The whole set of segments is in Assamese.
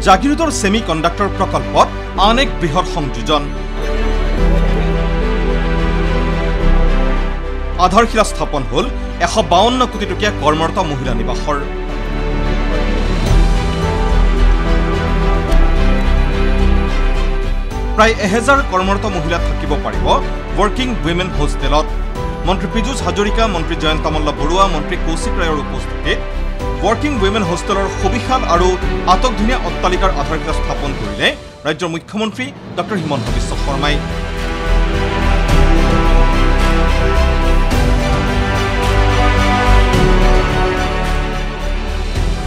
জাগিৰোডৰ সেমি কণ্ডাক্টৰ প্ৰকল্পত আন এক বৃহৎ সংযোজন। আধাৰশিলা স্থাপন হল 152 কোটি টকীয়া কৰ্মৰত মহিলা নিবাসৰ। প্ৰায় 1000 কৰ্মৰত মহিলা থাকিব পাৰিব ৱৰ্কিং উইমেন হোষ্টেলত। মন্ত্ৰী পীযুষ হাজৰিকা, মন্ত্ৰী জয়ন্ত মল্ল বৰুৱা, মন্ত্ৰী কৌশিক ৰায়ৰ উপস্থিতিত ৱৰ্কিং উইমেন হোষ্টেলৰ সুবিশাল আৰু আটকধুনীয়া অট্টালিকাৰ আধাৰশিলা স্থাপন কৰিলে ৰাজ্যৰ মুখ্যমন্ত্ৰী ডক্টৰ হিমন্ত বিশ্ব শৰ্মাই।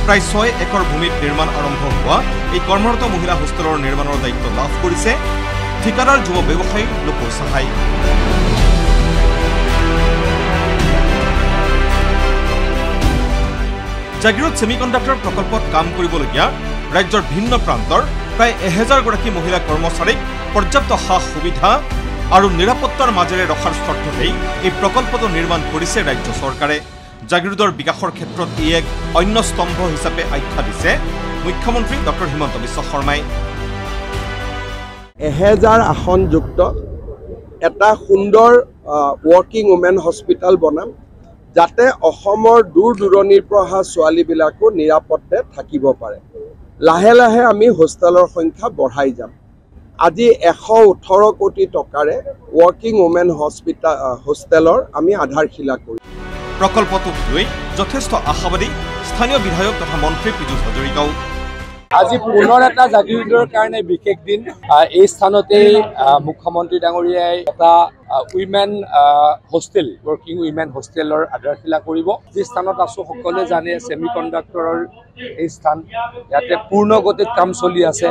প্ৰায় 6 একৰ ভূমিত নিৰ্মাণ আৰম্ভ হোৱা এই কৰ্মৰত মহিলা হোষ্টেলৰ নিৰ্মাণৰ দায়িত্ব লাভ কৰিছে ঠিকাদাৰ যুৱ ব্যৱসায়ী লোকৰ সাহাই। জাগিৰোড সেমি কণ্ডাক্টৰ প্ৰকল্পত কাম কৰিবলগীয়া ৰাজ্যৰ ভিন্ন প্ৰান্তৰ প্ৰায় 1000 গৰাকী মহিলা কৰ্মচাৰীক পৰ্যাপ্ত সা সুবিধা আৰু নিৰাপত্তাৰ মাজেৰে ৰখাৰ স্বাৰ্থতেই এই প্ৰকল্পটো নিৰ্মাণ কৰিছে ৰাজ্য চৰকাৰে। জাগিৰোডৰ বিকাশৰ ক্ষেত্ৰত ই এক অন্য স্তম্ভ হিচাপে আখ্যা দিছে মুখ্যমন্ত্ৰী ডক্টৰ হিমন্ত বিশ্ব শৰ্মাই। 1000 আসনযুক্ত এটা সুন্দৰ ৱৰ্কিং উমেন হস্পিটেল বনাম, যাতে অসমৰ দূৰ দূৰণিৰ পৰা অহা ছোৱালীবিলাকো নিৰাপদে থাকিব পাৰে। লাহে লাহে আমি হোষ্টেলৰ সংখ্যা বঢ়াই যাম। আজি 118 কোটি টকাৰে ৱৰ্কিং উমেন হোষ্টেলৰ আমি আধাৰশিলা কৰিম। প্ৰকল্পটোক লৈ যথেষ্ট আশাবাদী স্থানীয় বিধায়ক তথা মন্ত্ৰী পীযুষ হাজৰিকাও। আজি পুনৰ এটা জাগিৰোডৰ কাৰণে বিশেষ দিন। এই স্থানতে মুখ্যমন্ত্ৰী ডাঙৰীয়াই এটা উইমেন হোষ্টেল, ৱৰ্কিং উইমেন হোষ্টেলৰ আধাৰশিলা কৰিব। যি স্থানত আছো সকলোৱে জানে, সেমি কণ্ডাক্টৰৰ এই স্থান, ইয়াতে পূৰ্ণ গতিত কাম চলি আছে।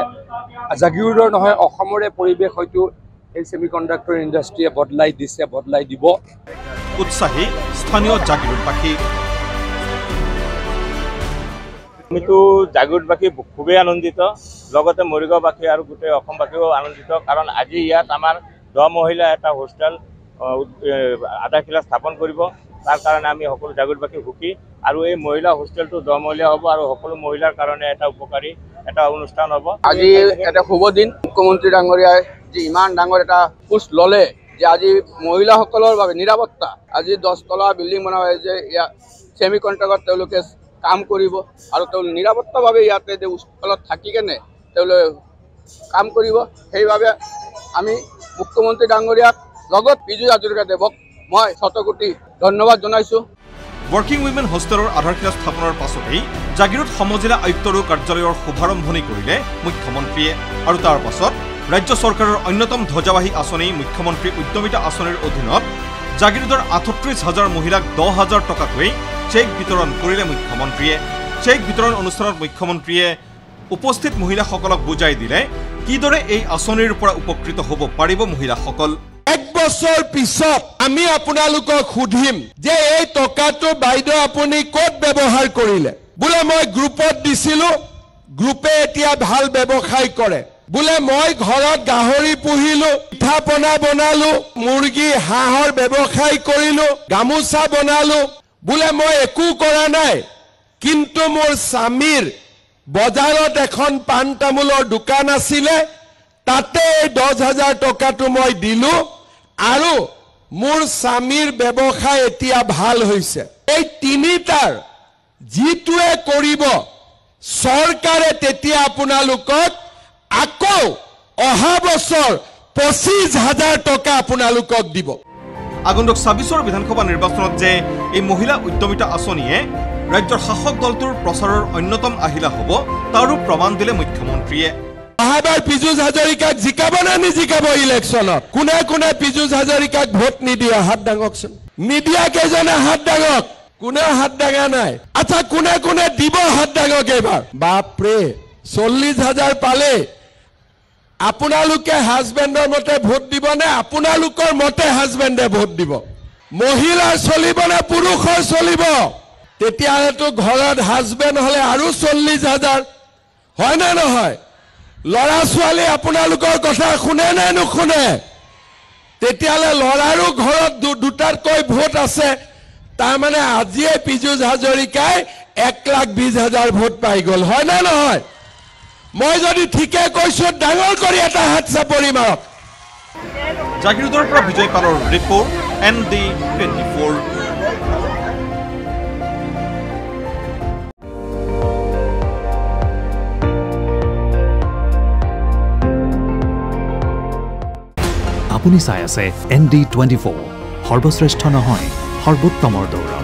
জাগিৰোডৰ নহয়, অসমৰে পৰিৱেশ হয়তো এই সেমি কণ্ডাক্টৰ ইণ্ডাষ্ট্ৰীয়ে বদলাই দিছে, বদলাই দিব। উৎসাহী স্থানীয় জাগিৰোডবাসী। আমিতো জাগিৰোডবাসী খুবেই আনন্দিত, লগতে মৰিগাঁওবাসী আৰু গোটেই অসমবাসীও আনন্দিত, কাৰণ আজি ইয়াত আমাৰ 10 মহিলা এটা হোষ্টেল আধাৰশিলা স্থাপন কৰিব। তাৰ কাৰণে আমি সকলো জাগিৰোডবাসী সুখী, আৰু এই মহিলা হোষ্টেলটো 10 মহিলা হ'ব আৰু সকলো মহিলাৰ কাৰণে এটা উপকাৰী এটা অনুষ্ঠান হ'ব। আজি এটা শুভ দিন। মুখ্যমন্ত্ৰী ডাঙৰীয়াই যি ইমান ডাঙৰ এটা পোষ্ট ল'লে যে আজি মহিলাসকলৰ বাবে নিৰাপত্তা, আজি 10 তলা বিল্ডিং বনোৱা হৈছে, ইয়াত সেমি কণ্ডাক্টৰত তেওঁলোকে কাম কৰিব আৰু তেওঁলোক নিৰাপত্তাভাৱে ইয়াতে যে হোষ্টেলত থাকি কেনে তেওঁলোকে কাম কৰিব। সেইবাবে আমি মুখ্যমন্ত্ৰী ডাঙৰীয়াক লগত পীযুষ হাজৰিকাদেৱক মই শতকোটি ধন্যবাদ জনাইছোঁ। ৱৰ্কিং উইমেন হোষ্টেলৰ আধাৰশিলা স্থাপনৰ পাছতেই জাগিৰোড সমজিলা আয়ুক্তৰো কাৰ্যালয়ৰ শুভাৰম্ভণি কৰিলে মুখ্যমন্ত্ৰীয়ে, আৰু তাৰ পাছত ৰাজ্য চৰকাৰৰ অন্যতম ধ্বজাবাহী আঁচনি মুখ্যমন্ত্ৰী উদ্যমিতা আঁচনিৰ অধীনত জাগিৰোডৰ 38,000 মহিলাক 10,000 টকাকৈ চেক বিতৰণ কৰিলে মুখ্যমন্ত্ৰীয়ে। চেক বিতৰণ অনুষ্ঠানত মুখ্যমন্ত্ৰীয়ে উপস্থিত মহিলাসকলক বুজাই দিলে কিদৰে এই আঁচনিৰ পৰা উপকৃত হ'ব পাৰিব মহিলাসকল। 1 বছৰ পিছত আমি আপোনালোকক সুধিম যে এই টকাটো বাইদেউ আপুনি ক'ত ব্যৱহাৰ কৰিলে। বোলে মই গ্ৰুপত দিছিলো, গ্ৰুপে এতিয়া ভাল ব্যৱসায় কৰে। বোলে মই ঘৰত গাহৰি পুহিলো, পিঠা পনা বনালো, মুৰ্গী হাঁহৰ ব্যৱসায় কৰিলো, গামোচা বনালো। বোলে মই একো কৰা নাই, কিন্তু মোৰ স্বামীৰ বজাৰত এখন পাণ তামোলৰ দোকান আছিলে, তাতে 10,000 টকাটো মই দিলো আৰু মোৰ স্বামীৰ ব্যৱসায় এতিয়া ভাল হৈছে। এই তিনিটাৰ যিটোৱে কৰিব চৰকাৰে তেতিয়া আপোনালোকক আকৌ অহা বছৰ 25,000 টকা আপোনালোকক দিব। আগন্তুক 26ৰ বিধানসভা নিৰ্বাচনত যে এই মহিলা উদ্যমিতা আঁচনিয়ে ৰাজ্যৰ শাসক দলটোৰ প্ৰচাৰৰ অন্যতম আহিলা হ'ব তাৰো প্ৰমাণ দিলে মুখ্যমন্ত্ৰীয়ে। অহাবাৰ পীযুষ হাজৰিকাক জিকাব নে নিজিকাব ইলেকশ্যনত? কোনে কোনে পীযুষ হাজৰিকাক ভোট নিদিয়ে হাত দাঙকচোন। নিদিয়া কেইজনে হাত দাঙক। কোনে হাত দাঙা নাই? আচ্ছা, কোনে কোনে দিব হাত দাঙক এইবাৰ? বাপৰে, 40,000 পালে আপোনালোকে হাজবেণ্ডৰ মতে ভোট দিব নে আপোনালোকৰ মতে হাজবেণ্ডে ভোট দিব? মহিলাৰ চলিব নে পুৰুষৰ চলিব? তেতিয়াহ'লেতো ঘৰত হাজবেণ্ড হ'লে আৰু 40,000 হয় নে নহয়? ল'ৰা ছোৱালী আপোনালোকৰ কথা শুনে নে নুশুনে? তেতিয়াহ'লে ল'ৰাৰো ঘৰত দুটাতকৈ ভোট আছে, তাৰমানে আজিয়ে পীযুষ হাজৰিকাই 1,20,000 ভোট পাই গ'ল, হয় নে নহয়? মই যদি ঠিকে কৈছো ডাঙৰ কৰি এটা হাত চাপৰি মাৰক। জাগিৰোডৰ পৰা বিজয় পালৰ ৰিপৰ্ট ND24। আপুনি চাই আছে ND24, সৰ্বশ্ৰেষ্ঠ নহয় সৰ্বোত্তমৰ দৌৰ।